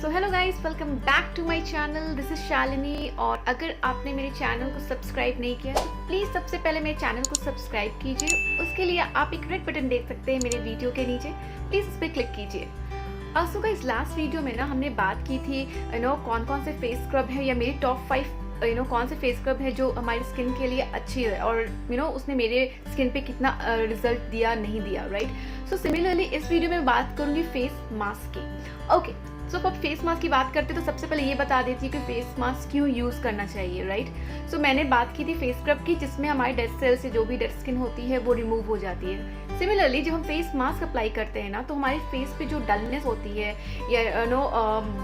So hello guys, welcome back to my channel. This is Shalini. और अगर आपने मेरे चैनल को सब्सक्राइब नहीं किया तो प्लीज़ सबसे पहले मेरे चैनल को सब्सक्राइब कीजिए। उसके लिए आप एक रेड बटन देख सकते हैं मेरे वीडियो के नीचे, प्लीज़ उस पर क्लिक कीजिए। सो गाइस, लास्ट वीडियो में ना हमने बात की थी कौन कौन से फेस स्क्रब है या मेरी टॉप 5 कौन से फेस स्क्रब है जो हमारी स्किन के लिए अच्छी है और उसने मेरे स्किन पे कितना रिजल्ट दिया नहीं दिया, राइट। सो सिमिलरली इस वीडियो में बात करूँगी फेस मास्क की। ओके, सो अब फेस मास्क की बात करते तो सबसे पहले ये बता देती है कि फेस मास्क क्यों यूज़ करना चाहिए, राइट। सो मैंने बात की थी फेस स्क्रब की, जिसमें हमारे डेड सेल से जो भी डेड स्किन होती है वो रिमूव हो जाती है। सिमिलरली जब हम फेस मास्क अप्लाई करते हैं ना, तो हमारे फेस पे जो डलनेस होती है या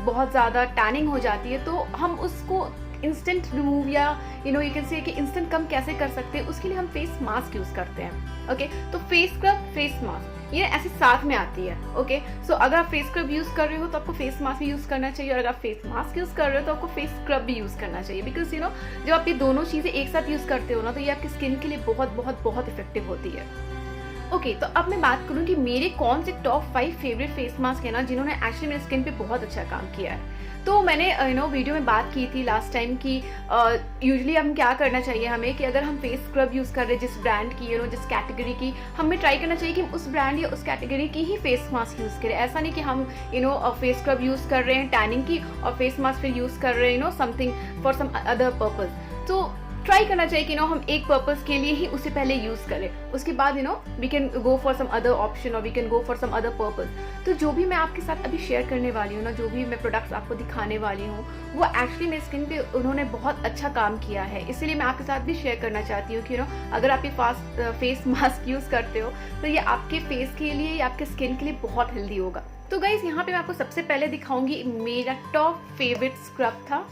बहुत ज़्यादा टैनिंग हो जाती है, तो हम उसको इंस्टेंट रिमूव या यू कैन से कि इंस्टेंट कम कैसे कर सकते हैं, उसके लिए हम फेस मास्क यूज़ करते हैं। ओके, तो फेस स्क्रब, फेस मास्क ये ऐसे साथ में आती है। ओके, सो अगर आप फेस स्क्रब यूज़ कर रहे हो तो आपको फेस मास्क भी यूज़ करना चाहिए, और अगर आप फेस मास्क यूज़ कर रहे हो तो आपको फेस स्क्रब भी यूज़ करना चाहिए। बिकॉज जब आप ये दोनों चीज़ें एक साथ यूज़ करते हो ना, तो ये आपकी स्किन के लिए बहुत बहुत बहुत इफेक्टिव होती है। ओके, तो अब मैं बात करूँ कि मेरे कौन से टॉप 5 फेवरेट फेस मास्क है ना, जिन्होंने एक्चुअली मेरे स्किन पे बहुत अच्छा काम किया है। तो मैंने वीडियो में बात की थी लास्ट टाइम कि यूजुअली हम क्या करना चाहिए हमें, कि अगर हम फेस स्क्रब यूज़ कर रहे हैं जिस ब्रांड की जिस कैटेगरी की, हमें ट्राई करना चाहिए कि हम उस ब्रांड या उस कैटेगरी की ही फेस मास्क यूज़ करें। ऐसा नहीं कि हम फेस स्क्रब यूज़ कर रहे हैं टैनिंग की और फेस मास्क फिर यूज़ कर रहे हैं something for some other purpose. तो ट्राई करना चाहिए कि हम एक पर्पस के लिए ही उसे पहले यूज़ करें, उसके बाद we can go for some other option और we can go for some other purpose. तो जो भी मैं आपके साथ अभी शेयर करने वाली हूँ ना, जो भी मैं प्रोडक्ट्स आपको दिखाने वाली हूँ, वो एक्चुअली मेरी स्किन पे उन्होंने बहुत अच्छा काम किया है। इसीलिए मैं आपके साथ भी शेयर करना चाहती हूँ कि अगर आप ये फेस मास्क यूज़ करते हो तो ये आपके फेस के लिए या आपके स्किन के लिए बहुत हेल्दी होगा। तो गाइस, यहाँ पे मैं आपको सबसे पहले दिखाऊंगी मेरा टॉप फेवरेट स्क्रब था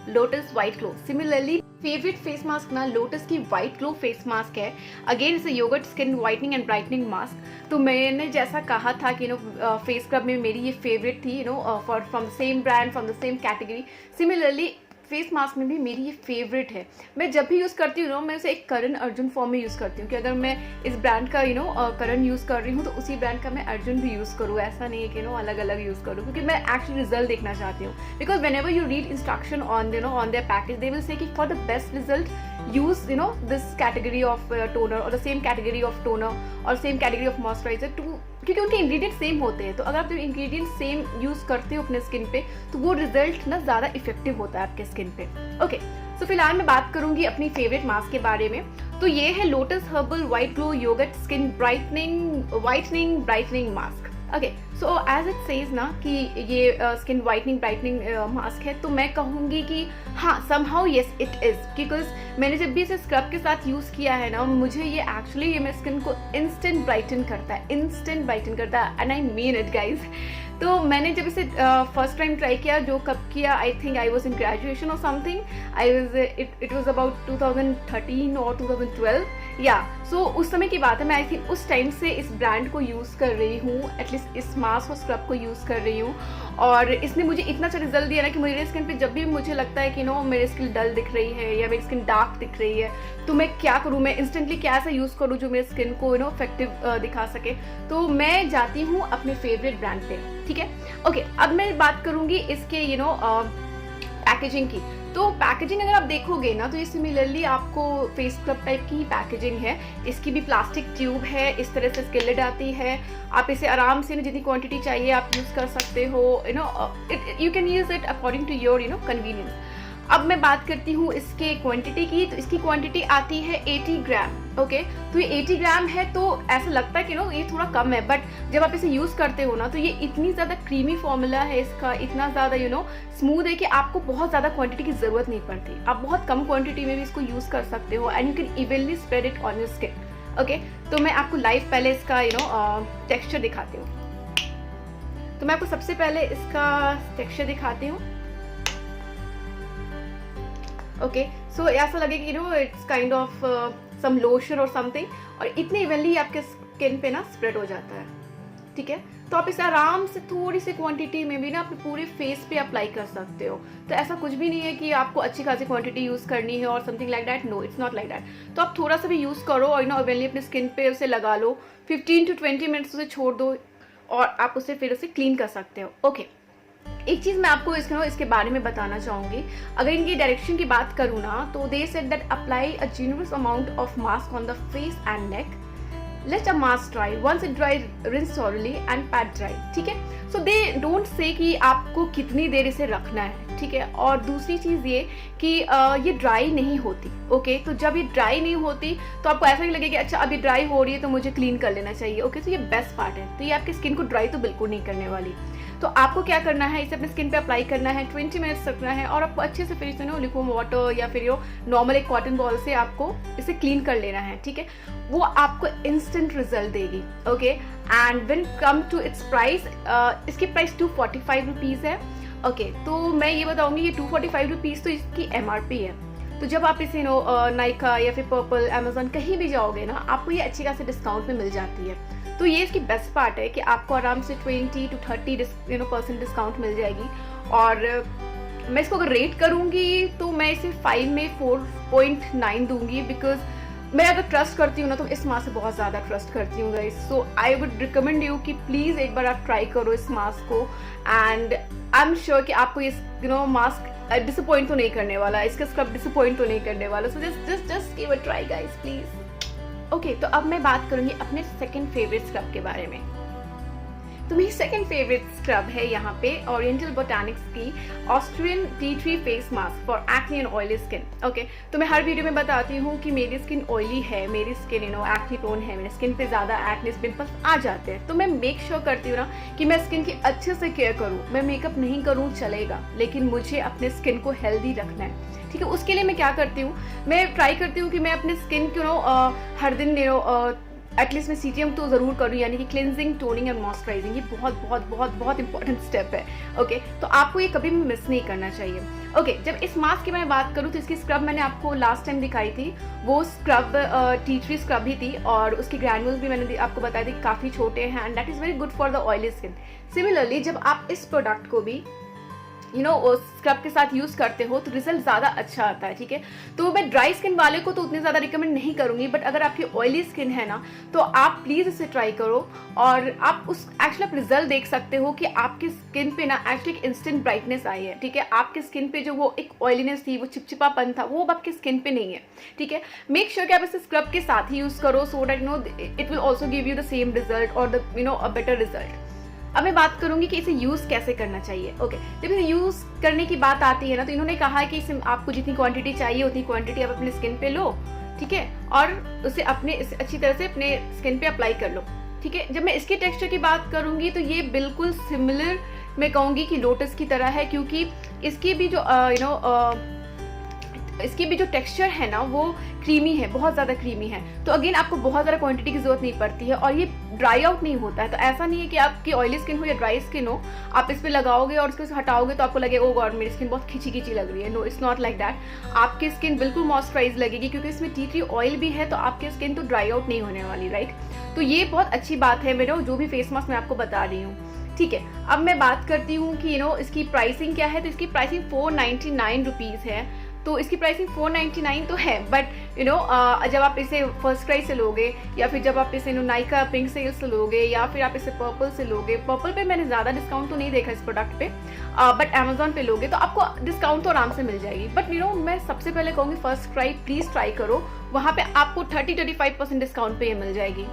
Lotus white glow. Similarly favourite face mask ना लोटस की वाइट ग्लो फेस मास्क है। Again it's yoghurt skin whitening and brightening mask. तो मैंने जैसा कहा था कि फेस स्क्रब में मेरी ये फेवरेट थी for from the same brand from the same category. Similarly face mask में भी मेरी ये फेवरेट है। मैं जब भी यूज़ करती हूँ मैं उसे एक करण अर्जुन फॉर्म में यूज़ करती हूँ कि अगर मैं इस ब्रांड का करण यूज़ कर रही हूँ तो उसी ब्रांड का मैं अर्जुन भी यूज़ करूँ। ऐसा नहीं है कि अलग अलग यूज़ करूँ, क्योंकि मैं एक्चुअली रिजल्ट देखना चाहती हूँ। Because whenever you read instruction on on their package, they will say कि for the best result use this category of toner और the same category of toner और same category of moisturiser too, क्योंकि उनके ingredient same होते हैं। तो अगर आप जब इंग्रेडिएंट सेम यूज़ करते हो अपने स्किन पे तो वो रिजल्ट ना ज़्यादा इफेक्टिव होता है आपके स्किन पे। ओके, सो फिलहाल मैं बात करूंगी अपनी फेवरेट मास्क के बारे में। तो ये है Lotus herbal white glow yoghurt skin whitening brightening mask. Okay, so as it says ना कि ये स्किन वाइटनिंग ब्राइटनिंग मास्क है, तो मैं कहूँगी कि हाँ, somehow yes it is. Because मैंने जब भी इसे स्क्रब के साथ यूज़ किया है ना, मुझे ये एक्चुअली ये मेरी स्किन को इंस्टेंट ब्राइटन करता है and I mean it guys. तो मैंने जब इसे फर्स्ट टाइम ट्राई किया, जो कब किया, I think I was in graduation और समथिंग, इट वॉज अबाउट 2013 और 2012 या सो उस समय की बात है। मैं आई थिंक उस टाइम से इस ब्रांड को यूज़ कर रही हूँ, एटलीस्ट इस मास्क और स्क्रब को यूज़ कर रही हूँ। और इसने मुझे इतना अच्छा रिजल्ट दिया ना कि मेरे स्किन पे जब भी मुझे लगता है कि मेरी स्किन डल दिख रही है या मेरी स्किन डार्क दिख रही है, तो मैं क्या करूँ, मैं इंस्टेंटली क्या ऐसा यूज़ करूँ जो मेरी स्किन को इफेक्टिव दिखा सके। तो मैं जाती हूँ अपने फेवरेट ब्रांड पे, ठीक है। ओके, अब मैं बात करूँगी इसके पैकेजिंग की। तो पैकेजिंग अगर आप देखोगे ना, तो ये सिमिलरली आपको फेस स्क्रब टाइप की पैकेजिंग है। इसकी भी प्लास्टिक ट्यूब है, इस तरह से इसकी लिड आती है। आप इसे आराम से जितनी क्वांटिटी चाहिए आप यूज़ कर सकते हो। You can use it according to your convenience. अब मैं बात करती हूँ इसके क्वांटिटी की। तो इसकी क्वांटिटी आती है 80 ग्राम। ओके, तो ये 80 ग्राम है, तो ऐसा लगता है कि ये थोड़ा कम है, बट जब आप इसे यूज़ करते हो ना, तो ये इतनी ज़्यादा क्रीमी फॉर्मूला है इसका, इतना ज़्यादा स्मूथ है कि आपको बहुत ज़्यादा क्वांटिटी की ज़रूरत नहीं पड़ती। आप बहुत कम क्वांटिटी में भी इसको यूज़ कर सकते हो and you can evenly spread it on your skin. Okay, तो मैं आपको लाइव पहले इसका टेक्स्चर दिखाती हूँ। तो मैं आपको सबसे पहले इसका टेक्स्चर दिखाती हूँ। ओके, सो ऐसा लगे कि it's kind of some lotion और समथिंग, और इतने इवनली आपके स्किन पे ना स्प्रेड हो जाता है, ठीक है। तो आप इसे आराम से थोड़ी सी क्वांटिटी में भी ना अपने पूरे फेस पे अप्लाई कर सकते हो। तो ऐसा कुछ भी नहीं है कि आपको अच्छी खासी क्वांटिटी यूज़ करनी है और something like that. No, it's not like that. तो आप थोड़ा सा भी यूज़ करो और इवनली अपने स्किन पे उसे लगा लो, 15 to 20 मिनट्स उसे छोड़ दो और आप उसे फिर उसे क्लीन कर सकते हो। ओके, एक चीज़ मैं आपको इसके बारे में बताना चाहूँगी। अगर इनकी डायरेक्शन की बात करूँ ना, तो they said that apply a generous amount of mask on the face and neck. Let a mask dry. Once it dry, rinse thoroughly and pat dry. ठीक है, सो दे डोंट से कि आपको कितनी देर इसे रखना है, ठीक है। और दूसरी चीज़ ये कि ये ड्राई नहीं होती, ओके। तो जब ये ड्राई नहीं होती तो आपको ऐसा नहीं लगेगा कि अच्छा अभी ड्राई हो रही है तो मुझे क्लीन कर लेना चाहिए, ओके। तो ये बेस्ट पार्ट है। तो ये आपकी स्किन को ड्राई तो बिल्कुल नहीं करने वाली। तो आपको क्या करना है, इसे अपने स्किन पे अप्लाई करना है, 20 मिनट्स रखना है और आपको अच्छे से फिर इसे लिक्विड वाटर या फिर नॉर्मल एक कॉटन बॉल से आपको इसे क्लीन कर लेना है, ठीक है। वो आपको इंस्टेंट रिजल्ट देगी, okay. And when come to its price, इसकी प्राइस 245 रुपीज़ है, ओके। तो मैं ये बताऊंगी कि 245 रुपीज़ तो इसकी MRP है। तो जब आप इसे नाइका या फिर पर्पल, अमेजोन कहीं भी जाओगे ना, आपको ये अच्छी खासी डिस्काउंट में मिल जाती है। तो ये इसकी बेस्ट पार्ट है कि आपको आराम से 20 to 30% डिस्काउंट मिल जाएगी। और मैं इसको अगर रेट करूँगी तो मैं इसे 5 में 4.9 दूंगी, बिकॉज मैं अगर ट्रस्ट करती हूँ ना तो इस मास्क से बहुत ज़्यादा ट्रस्ट करती हूँ guys. So I would recommend you कि प्लीज़ एक बार आप ट्राई करो इस मास्क को, एंड आई एम श्योर कि आपको इस मास्क डिसअपॉइंट तो नहीं करने वाला, इसका स्क्रब डिसअपॉइंट तो नहीं करने वाला। So just give a try guys please. Okay, तो अब मैं बात करूँगी अपने सेकंड फेवरेट स्क्रब के बारे में। तो मेरी सेकंड फेवरेट स्क्रब है यहाँ पे ओरिएंटल बोटैनिक्स की Austrian tea tree face mask for acne and oily skin, okay. तो मैं हर वीडियो में बताती हूँ कि मेरी स्किन ऑयली है, मेरी स्किन एक्ने प्रोन है, मेरी स्किन पे ज़्यादा एक्ने पिंपल्स आ जाते हैं। तो मैं मेक श्योर करती हूँ ना कि मैं स्किन की अच्छे से केयर करूँ। मैं मेकअप नहीं करूँ चलेगा, लेकिन मुझे अपने स्किन को हेल्दी रखना है, ठीक है। उसके लिए मैं क्या करती हूँ, मैं ट्राई करती हूँ कि मैं अपने स्किन को हर दिन एटलीस्ट मैं CTM तो ज़रूर करूँ, यानी कि क्लिनजिंग, टोनिंग एंड मॉइस्चराइजिंग। ये बहुत बहुत बहुत बहुत इंपॉर्टेंट स्टेप है, ओके। तो आपको ये कभी भी मिस नहीं करना चाहिए, ओके। जब इस मास्क की मैं बात करूँ तो इसकी स्क्रब मैंने आपको लास्ट टाइम दिखाई थी, वो स्क्रब टी ट्री स्क्रब ही थी, और उसकी ग्रैन्यूल्स भी मैंने आपको बताई थी काफ़ी छोटे हैं, and that is very good for the oily skin. Similarly जब आप इस प्रोडक्ट को भी स्क्रब के साथ यूज़ करते हो तो रिजल्ट ज़्यादा अच्छा आता है, ठीक है। तो मैं ड्राई स्किन वाले को तो उतनी ज़्यादा रिकमेंड नहीं करूँगी, बट अगर आपकी ऑयली स्किन है ना तो आप प्लीज़ इसे ट्राई करो, और आप एक्चुअली आप रिजल्ट देख सकते हो कि आपकी स्किन पे ना एक्चुअली एक इंस्टेंट ब्राइटनेस आई है, ठीक है। आपकी स्किन पे जो वो एक ऑयलीनेस थी, वो चिपचिपापन था, वो अब आपकी स्किन पे नहीं है, ठीक है। मेक श्योर कि आप इसे स्क्रब के साथ ही यूज़ करो, so that it will also give you the same result और अ बेटर रिजल्ट। अब मैं बात करूंगी कि इसे यूज़ कैसे करना चाहिए, ओके। जब इसे यूज़ करने की बात आती है ना, तो इन्होंने कहा है कि इसे आपको जितनी क्वांटिटी चाहिए उतनी क्वांटिटी आप अपने स्किन पे लो, ठीक है, और उसे अच्छी तरह से अपने स्किन पे अप्लाई कर लो, ठीक है। जब मैं इसके टेक्सचर की बात करूंगी तो ये बिल्कुल सिमिलर मैं कहूँगी कि लोटस की तरह है, क्योंकि इसकी भी जो टेक्सचर है ना वो क्रीमी है, बहुत ज़्यादा क्रीमी है। तो अगेन आपको बहुत ज़्यादा क्वांटिटी की ज़रूरत नहीं पड़ती है, और ये ड्राई आउट नहीं होता है। तो ऐसा नहीं है कि आपकी ऑयली स्किन हो या ड्राई स्किन हो, आप इस पे लगाओगे और उसको हटाओगे तो आपको लगेगा ओ गॉड मेरी स्किन बहुत खिंची खिंची लग रही है। No, it's not like that. आपकी स्किन बिल्कुल मॉइस्चराइज लगेगी, क्योंकि इसमें टी ट्री ऑयल भी है, तो आपकी स्किन तो ड्राई आउट नहीं होने वाली, राइट। तो ये बहुत अच्छी बात है मेरे जो भी फेस मास्क मैं आपको बता रही हूँ, ठीक है। अब मैं बात करती हूँ कि इसकी प्राइसिंग क्या है। तो इसकी प्राइसिंग 499 रुपीज़ है। तो इसकी प्राइसिंग 499 तो है, बट जब आप इसे फर्स्ट क्राई से लोगे, या फिर जब आप इसे नाइका पिंक सेल से लोगे, या फिर आप इसे पर्पल से लोगे, पर्पल पे मैंने ज़्यादा डिस्काउंट तो नहीं देखा इस प्रोडक्ट पे, बट अमेजोन पे लोगे तो आपको डिस्काउंट तो आराम से मिल जाएगी। बट मैं सबसे पहले कहूँगी फर्स्ट क्राई प्लीज़ ट्राई करो, वहाँ पे आपको 30-35% डिस्काउंट पे ये मिल जाएगी,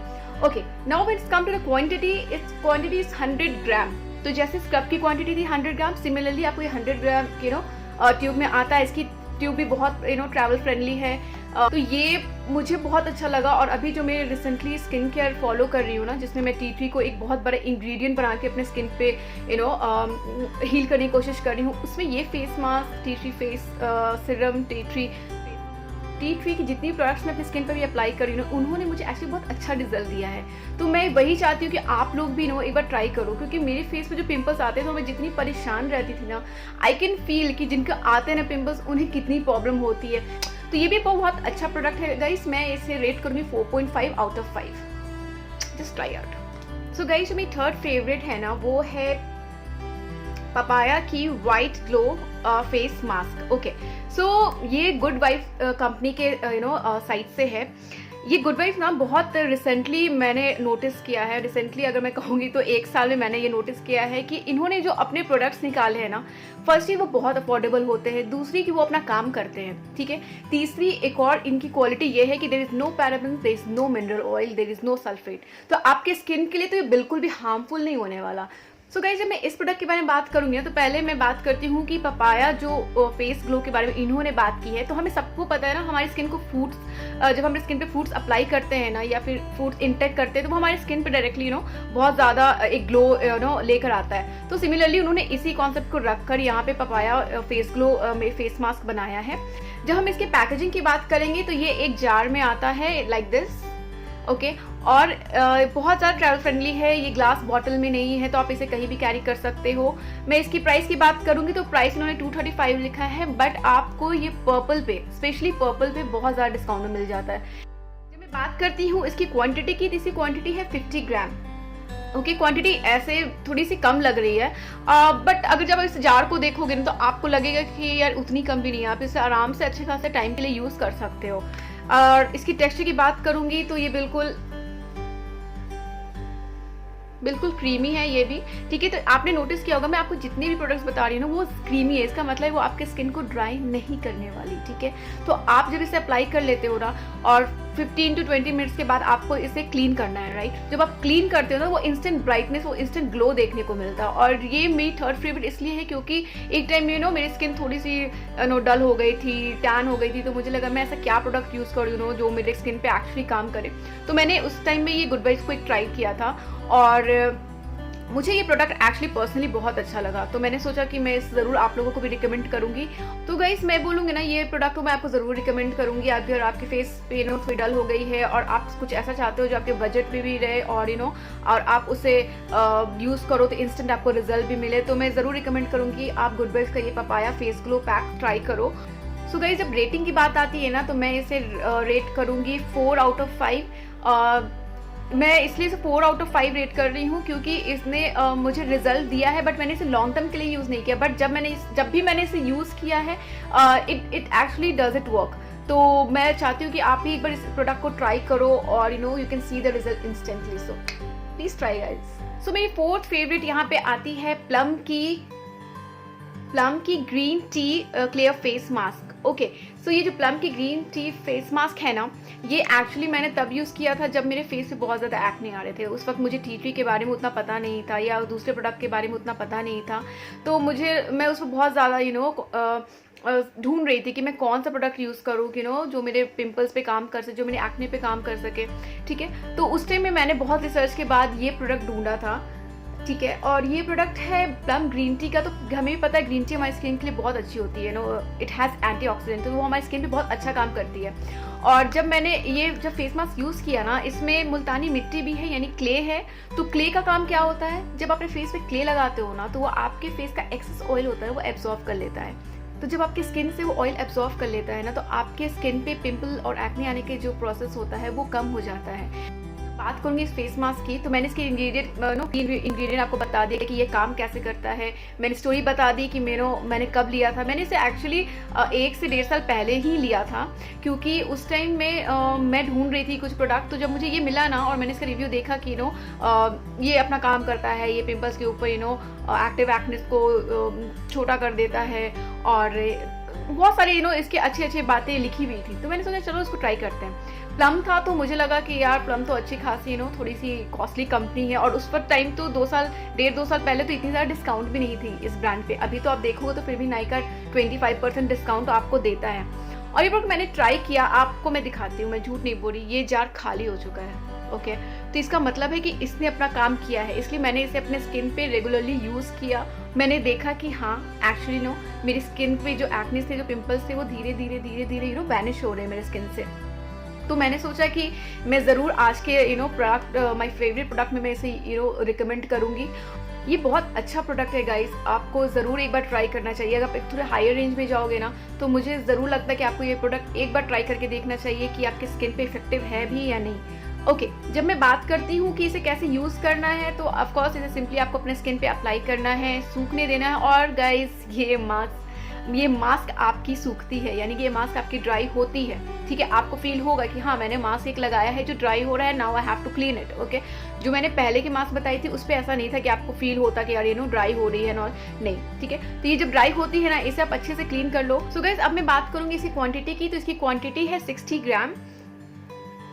okay. Now when it's come to the quantity, it's quantity is 100 gram. तो जैसे स्क्रब की क्वांटिटी थी 100 ग्राम, सिमिलरली आपको ये 100 ग्राम ट्यूब में आता है। इसकी ट्यूब भी बहुत ट्रैवल फ्रेंडली है। तो ये मुझे बहुत अच्छा लगा। और अभी जो मैं रिसेंटली स्किन केयर फॉलो कर रही हूँ ना, जिसमें मैं टी ट्री को एक बहुत बड़ा इंग्रेडिएंट बना के अपने स्किन पे हील करने की कोशिश कर रही हूँ, उसमें ये face mask, tea tree face serum, tea tree की जितनी प्रोडक्ट्स मैं अपनी स्किन पर भी अप्लाई कर रही हूँ, उन्होंने मुझे एक्चुअली बहुत अच्छा रिजल्ट दिया है। तो मैं वही चाहती हूँ कि आप लोग भी एक बार ट्राई करो, क्योंकि मेरे फेस पे जो पिंपल्स आते हैं तो मैं जितनी परेशान रहती थी ना, आई कैन फील कि जिनका आते हैं ना पिंपल्स, उन्हें कितनी प्रॉब्लम होती है। तो ये भी बहुत अच्छा प्रोडक्ट है गाइस। मैं इसे रेट करूँगी 4.5 out of 5। Just try out. So guys, जो मेरी थर्ड फेवरेट है ना, वो है पपाया की white glow face mask, okay. So ये गुड वाइफ कंपनी के साइट से है। ये गुड वाइब्स ना बहुत रिसेंटली मैंने नोटिस किया है। रिसेंटली अगर मैं कहूँगी तो 1 साल में मैंने ये नोटिस किया है कि इन्होंने जो अपने प्रोडक्ट्स निकाले हैं ना, फर्स्टली वो बहुत अफोर्डेबल होते हैं, दूसरी कि वो अपना काम करते हैं, ठीक है। तीसरी एक और इनकी क्वालिटी ये है कि there is no paraben, there is no mineral oil, there is no sulphate. तो आपके स्किन के लिए तो ये बिल्कुल भी हार्मफुल नहीं होने वाला। सो गाइस, जब मैं इस प्रोडक्ट के बारे में बात करूंगी तो पहले मैं बात करती हूँ कि पपाया जो फेस ग्लो के बारे में इन्होंने बात की है। तो हमें सबको पता है ना, हमारी स्किन को फ्रूट्स, जब हम स्किन पे फ्रूट्स अप्लाई करते हैं ना या फिर फ्रूट्स इंटेक करते हैं तो वो हमारी स्किन पे डायरेक्टली बहुत ज़्यादा एक ग्लो लेकर आता है। तो सिमिलरली उन्होंने इसी कॉन्सेप्ट को रखकर यहाँ पे पपाया फेस ग्लो में फेस मास्क बनाया है। जब हम इसके पैकेजिंग की बात करेंगे तो ये एक जार में आता है लाइक दिस, ओके। और बहुत ज़्यादा ट्रैवल फ्रेंडली है, ये ग्लास बॉटल में नहीं है तो आप इसे कहीं भी कैरी कर सकते हो। मैं इसकी प्राइस की बात करूंगी तो प्राइस इन्होंने 235 लिखा है, बट आपको ये पर्पल पे, स्पेशली पर्पल पे बहुत ज़्यादा डिस्काउंट में मिल जाता है। जब मैं बात करती हूँ इसकी क्वांटिटी की, तो इसकी क्वांटिटी है 50 ग्राम, ओके। क्वांटिटी ऐसे थोड़ी सी कम लग रही है, बट अगर जब इस जार को देखोगे ना तो आपको लगेगा कि यार उतनी कम भी नहीं है, आप इसे आराम से अच्छे खासे टाइम के लिए यूज़ कर सकते हो। और इसकी टेक्सचर की बात करूंगी तो ये बिल्कुल क्रीमी है ये भी, ठीक है। तो आपने नोटिस किया होगा मैं आपको जितने भी प्रोडक्ट्स बता रही हूँ ना वो क्रीमी है, इसका मतलब है वो आपके स्किन को ड्राई नहीं करने वाली, ठीक है। तो आप जब इसे अप्लाई कर लेते हो ना और 15 to 20 मिनट्स के बाद आपको इसे क्लीन करना है, राइट। जब आप क्लीन करते हो ना वो इंस्टेंट ब्राइटनेस, वो इंस्टेंट ग्लो देखने को मिलता है। और ये मेरी थर्ड फेवरेट इसलिए है क्योंकि एक टाइम में मेरी स्किन थोड़ी सी डल हो गई थी, टैन हो गई थी, तो मुझे लगा मैं ऐसा क्या प्रोडक्ट यूज़ करूँ जो मेरे स्किन पे एक्चुअली काम करे। तो मैंने उस टाइम में ये गुड वाइब्स को एक ट्राई किया था और मुझे ये प्रोडक्ट एक्चुअली पर्सनली बहुत अच्छा लगा। तो मैंने सोचा कि मैं ज़रूर आप लोगों को भी रिकमेंड करूंगी। तो गाइस, मैं बोलूँगी ना ये प्रोडक्ट को मैं आपको ज़रूर रिकमेंड करूंगी। अगर आपके फेस पे थोड़ी डल हो गई है और आप कुछ ऐसा चाहते हो जो आपके बजट में भी रहे और और आप उसे यूज़ करो तो इंस्टेंट आपको रिजल्ट भी मिले, तो मैं ज़रूर रिकमेंड करूँगी आप गुड वाइब्स का ये papaya face glow pack try करो। सो गाइस, जब रेटिंग की बात आती है ना तो मैं इसे रेट करूँगी 4 out of 5। मैं इसलिए इसे 4 out of 5 रेट कर रही हूँ क्योंकि इसने मुझे रिजल्ट दिया है, बट मैंने इसे लॉन्ग टर्म के लिए यूज़ नहीं किया। बट जब भी मैंने इसे यूज़ किया है it actually does it work. तो मैं चाहती हूँ कि आप भी एक बार इस प्रोडक्ट को ट्राई करो और you can see the result instantly. So please try guys. So मेरी फोर्थ फेवरेट यहाँ पे आती है प्लम की green tea clear face mask, okay. So ये जो प्लम की ग्रीन टी फेस मास्क है ना, ये एक्चुअली मैंने तब यूज़ किया था जब मेरे फेस पे बहुत ज़्यादा एक्ने आ रहे थे। उस वक्त मुझे टी ट्री के बारे में उतना पता नहीं था या दूसरे प्रोडक्ट के बारे में उतना पता नहीं था। तो मैं उसको बहुत ज़्यादा ढूंढ रही थी कि मैं कौन सा प्रोडक्ट यूज़ करूँ जो मेरे पिंपल्स पे काम कर सके, जो मेरे एक्ने पे काम कर सके, ठीक है। तो उस टाइम में मैंने बहुत रिसर्च के बाद ये प्रोडक्ट ढूंढा था, ठीक है। और ये प्रोडक्ट है प्लम ग्रीन टी का। तो हमें भी पता है ग्रीन टी हमारी स्किन के लिए बहुत अच्छी होती है, इट हैज़ एंटीऑक्सीडेंट, तो वो हमारी स्किन पे बहुत अच्छा काम करती है। और जब मैंने ये फेस मास्क यूज़ किया ना, इसमें मुल्तानी मिट्टी भी है यानी क्ले है। तो क्ले का काम क्या होता है, जब अपने फेस पे क्ले लगाते हो ना तो वो आपके फेस का एक्सेस ऑयल होता है वो एब्जॉर्ब कर लेता है। तो जब आपकी स्किन से वो ऑयल एब्जॉर्ब कर लेता है ना तो आपके स्किन पे पिंपल और एक्ने आने के जो प्रोसेस होता है वो कम हो जाता है। बात करूँगी इस फेस मास्क की, तो मैंने इसके इंग्रेडिएंट आपको बता दिया कि ये काम कैसे करता है। मैंने स्टोरी बता दी कि मैंने कब लिया था। मैंने इसे एक्चुअली 1 से 1.5 साल पहले ही लिया था क्योंकि उस टाइम में मैं ढूंढ रही थी कुछ प्रोडक्ट। तो जब मुझे ये मिला ना और मैंने इसका रिव्यू देखा कि ये अपना काम करता है, ये पिंपल्स के ऊपर एक्टिव एक्नेस को छोटा कर देता है और बहुत सारे इसके अच्छी बातें लिखी हुई थी। तो मैंने सोचा चलो इसको ट्राई करते हैं। प्लम था तो मुझे लगा कि यार प्लम तो अच्छी खासी थोड़ी सी कॉस्टली कंपनी है और उस पर टाइम तो 2 साल 1.5-2 साल पहले तो इतनी ज़्यादा डिस्काउंट भी नहीं थी इस ब्रांड पे। अभी तो आप देखोगे तो फिर भी नाइका 25% डिस्काउंट आपको देता है। और ये प्रोडक्ट मैंने ट्राई किया, आपको मैं दिखाती हूँ, मैं झूठ नहीं बोल रही, ये जार खाली हो चुका है, ओके। तो इसका मतलब है कि इसने अपना काम किया है, इसलिए मैंने इसे अपने स्किन पे रेगुलरली यूज़ किया। मैंने देखा कि हाँ एक्चुअली मेरी स्किन पे जो एक्ने थे, जो पिंपल्स थे, वो धीरे धीरे वैनिश हो रहे हैं मेरे स्किन से। तो मैंने सोचा कि मैं ज़रूर आज के प्रोडक्ट, माय फेवरेट प्रोडक्ट में मैं इसे रिकमेंड करूँगी। ये बहुत अच्छा प्रोडक्ट है गाइस, आपको ज़रूर एक बार ट्राई करना चाहिए। अगर आप एक थोड़े हायर रेंज में जाओगे ना तो मुझे ज़रूर लगता है कि आपको ये प्रोडक्ट एक बार ट्राई करके देखना चाहिए कि आपकी स्किन पे इफेक्टिव है भी या नहीं, ओके। जब मैं बात करती हूँ कि इसे कैसे यूज़ करना है तो ऑफकोर्स इसे सिंपली आपको अपने स्किन पे अप्लाई करना है, सूखने देना है। और गाइस, ये मास्क ये मास्क आपकी सूखती है, यानी कि ये मास्क आपकी ड्राई होती है, ठीक है। आपको फील होगा कि हाँ मैंने मास्क एक लगाया है जो ड्राई हो रहा है, now I have to clean it, okay. जो मैंने पहले की मास्क बताई थी उस पर ऐसा नहीं था कि आपको फील होता कि यार ड्राई हो रही है नहीं, ठीक है। तो ये जब ड्राई होती है ना, इसे आप अच्छे से क्लीन कर लो। सो गाइस, अब मैं बात करूंगी इसकी क्वांटिटी की। तो इसकी क्वांटिटी है 60 ग्राम।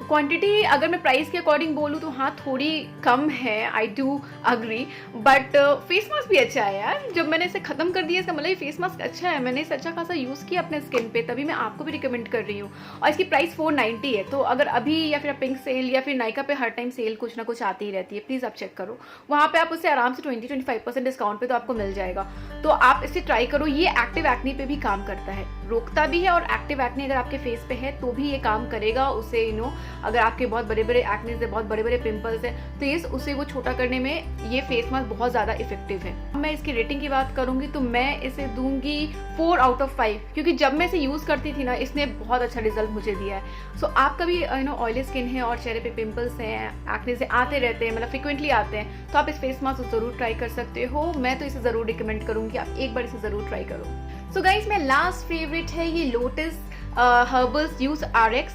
क्वांटिटी अगर मैं प्राइस के अकॉर्डिंग बोलूँ तो हाँ थोड़ी कम है, I do agree, but face mask भी अच्छा है यार। जब मैंने इसे खत्म कर दिया इसका मतलब ये फेस मास्क अच्छा है, मैंने इसे अच्छा खासा यूज़ किया अपने स्किन पे, तभी मैं आपको भी रिकमेंड कर रही हूँ। और इसकी प्राइस 490 है। तो अगर अभी या फिर पिंक सेल या फिर नायका पे हर टाइम सेल कुछ ना कुछ आती ही रहती है, प्लीज़ आप चेक करो, वहाँ पे आप उसे आराम से 20-25% डिस्काउंट पे तो आपको मिल जाएगा। तो आप इसे ट्राई करो। ये एक्टिव एक्ने पे भी काम करता है, रोकता भी है, और एक्टिव एक्ने अगर आपके फेस पे है तो भी ये काम करेगा। उसे अगर आपके बहुत बड़े बड़े एक्ने है, बहुत बड़े बड़े पिंपल्स है, तो ये उसे वो छोटा करने में ये फेस मास्क बहुत ज़्यादा इफेक्टिव है। मैं इसकी रेटिंग की बात करूंगी तो मैं इसे दूंगी 4 आउट ऑफ 5, क्योंकि जब मैं इसे यूज़ करती थी ना इसने बहुत अच्छा रिजल्ट मुझे दिया है। सो आपका भी ऑयली स्किन है और चेहरे पे पिंपल्स हैं, एक्ने से आते रहते हैं, मतलब फ्रिक्वेंटली आते हैं, तो आप इस फेस मास्क ज़रूर ट्राई कर सकते हो। मैं तो इसे ज़रूर रिकमेंड करूँगी, आप एक बार इसे ज़रूर ट्राई करो। सो गाइज, मेरा लास्ट फेवरेट है ये लोटस हर्बल्स यूज RX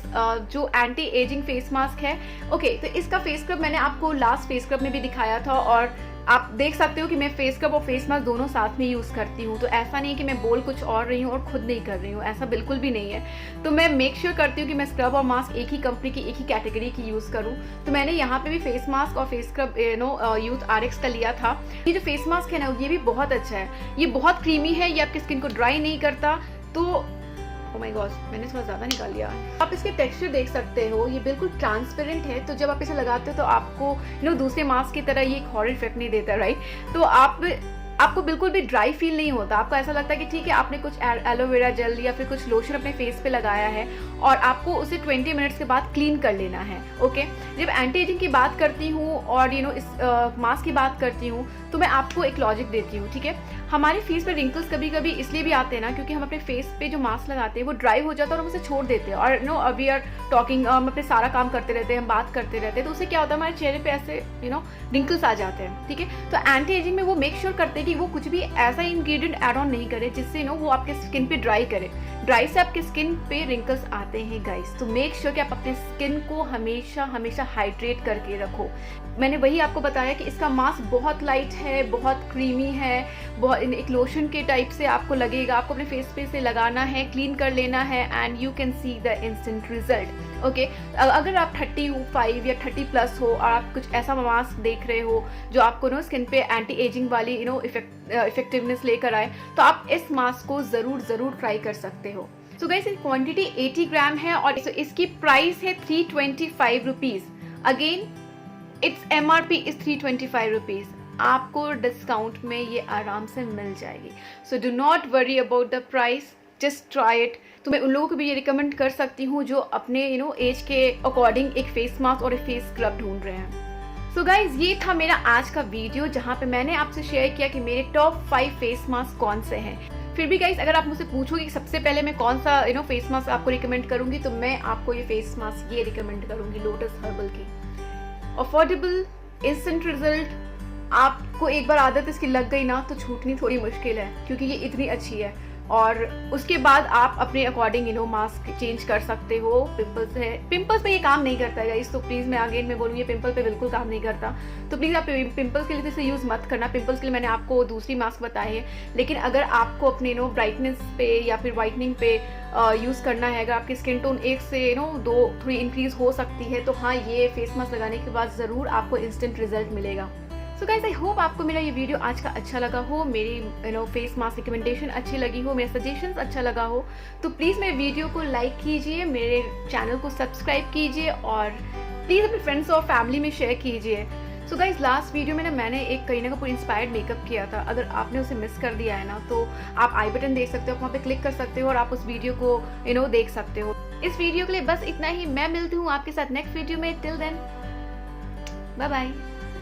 जो एंटी एजिंग फेस मास्क है। ओके, तो इसका फेस स्क्रब मैंने आपको लास्ट फेस स्क्रब में भी दिखाया था, और आप देख सकते हो कि मैं फेस स्क्रब और फेस मास्क दोनों साथ में यूज़ करती हूँ। तो ऐसा नहीं है कि मैं बोल कुछ और रही हूँ और खुद नहीं कर रही हूँ, ऐसा बिल्कुल भी नहीं है। तो मैं मेक श्योर करती हूँ कि मैं स्क्रब और मास्क एक ही कंपनी की, एक ही कैटेगरी की यूज़ करूँ। तो मैंने यहाँ पे भी फेस मास्क और फेस स्क्रब यूज RX का लिया था। ये जो फेस मास्क है ना ये भी बहुत अच्छा है, ये बहुत क्रीमी है, ये आपकी स्किन को ड्राई नहीं करता। तो ओह माय गॉड, मैंने थोड़ा ज़्यादा निकाल लिया। आप इसके टेक्सचर देख सकते हो, ये बिल्कुल ट्रांसपेरेंट है। तो जब आप इसे लगाते हो तो आपको दूसरे मास्क की तरह ये एक हॉरर इफेक्ट नहीं देता, राइट। तो आपको बिल्कुल भी ड्राई फील नहीं होता। आपको ऐसा लगता है कि ठीक है आपने कुछ एलोवेरा जेल या फिर कुछ लोशन अपने फेस पे लगाया है और आपको उसे 20 मिनट्स के बाद क्लीन कर लेना है, ओके। जब एंटी एजिंग की बात करती हूँ और इस मास्क की बात करती हूँ तो मैं आपको एक लॉजिक देती हूँ, ठीक है। हमारे फेस पे रिंकल्स कभी कभी इसलिए भी आते हैं ना क्योंकि हम अपने फेस पे जो मास्क लगाते हैं वो ड्राई हो जाता है और हम उसे छोड़ देते हैं, और वी आर टॉकिंग, हम अपने सारा काम करते रहते हैं, हम बात करते रहते हैं, तो उससे क्या होता है हमारे चेहरे पे ऐसे रिंकल्स आ जाते हैं, ठीक है। तो एंटी एजिंग में वो मेक श्योर करते हैं कि वो कुछ भी ऐसा इंग्रेडिएंट ऐड ऑन नहीं करे जिससे वो आपके स्किन पे ड्राई करे। ड्राई से आपके स्किन पे रिंकल्स आते हैं गाइस, तो मेक श्योर कि आप अपने स्किन को हमेशा हमेशा हाइड्रेट करके रखो। मैंने वही आपको बताया कि इसका मास्क बहुत लाइट है, बहुत क्रीमी है, बहुत एक लोशन के टाइप से आपको लगेगा। आपको अपने फेस पे से लगाना है, क्लीन कर लेना है, and you can see the instant result, okay. अगर आप 35 या 30+ हो और आप कुछ ऐसा मास्क देख रहे हो जो आपको स्किन पे एंटी एजिंग वाली इफेक्टिवनेस लेकर आए, तो आप इस मास्क को ज़रूर ट्राई कर सकते हो। सो गाइस, इसकी क्वांटिटी 80 ग्राम है और इसकी प्राइस है 325 rupees. Again it's MRP is 325 rupees. आपको डिस्काउंट में ये आराम से मिल जाएगी। So do not worry about the price, just try it. तो मैं उन लोगों को भी ये रिकमेंड कर सकती हूँ जो अपने एज के अकॉर्डिंग एक फेस मास्क और एक फेस स्क्रब ढूंढ रहे हैं। सो गाइज, ये था मेरा आज का वीडियो जहाँ पे मैंने आपसे शेयर किया कि मेरे टॉप 5 फेस मास्क कौन से हैं। फिर भी गाइज, अगर आप मुझसे पूछोगे कि सबसे पहले मैं कौन सा फेस मास्क आपको रिकमेंड करूँगी, तो मैं आपको ये फेस मास्क ये रिकमेंड करूँगी, लोटस हर्बल की। अफोर्डेबल, इंस्टेंट रिजल्ट, आपको एक बार आदत इसकी लग गई ना तो छूटनी थोड़ी मुश्किल है क्योंकि ये इतनी अच्छी है। और उसके बाद आप अपने अकॉर्डिंग मास्क चेंज कर सकते हो। पिंपल्स पे ये काम नहीं करता है गाइस, तो प्लीज़ मैं अगेन मैं बोलूँगी पिंपल पे बिल्कुल काम नहीं करता। तो प्लीज़ आप पिंपल्स के लिए इसे यूज़ मत करना। पिंपल्स के लिए मैंने आपको दूसरी मास्क बताई है, लेकिन अगर आपको अपने ब्राइटनेस पे या फिर वाइटनिंग पे यूज़ करना है, अगर आपकी स्किन टोन 1 से 2 थोड़ी इंक्रीज हो सकती है, तो हाँ ये फेस मास्क लगाने के बाद ज़रूर आपको इंस्टेंट रिजल्ट मिलेगा। सो गाइस, आई होप आपको मेरा ये वीडियो आज का अच्छा लगा हो, मेरी फेस मास्क रिकमेंडेशन अच्छी लगी हो, मेरा सजेशंस अच्छा लगा हो, तो प्लीज़ मेरे वीडियो को लाइक कीजिए, मेरे चैनल को सब्सक्राइब कीजिए और प्लीज़ अपने फ्रेंड्स और फैमिली में शेयर कीजिए। सो गाइस, लास्ट वीडियो में मैंने एक करीना कपूर इंस्पायर्ड मेकअप किया था। अगर आपने उसे मिस कर दिया है ना तो आप आई बटन देख सकते हो, वहाँ पे क्लिक कर सकते हो और आप उस वीडियो को देख सकते हो। इस वीडियो के लिए बस इतना ही। मैं मिलती हूँ आपके साथ नेक्स्ट वीडियो में। Till then, bye bye.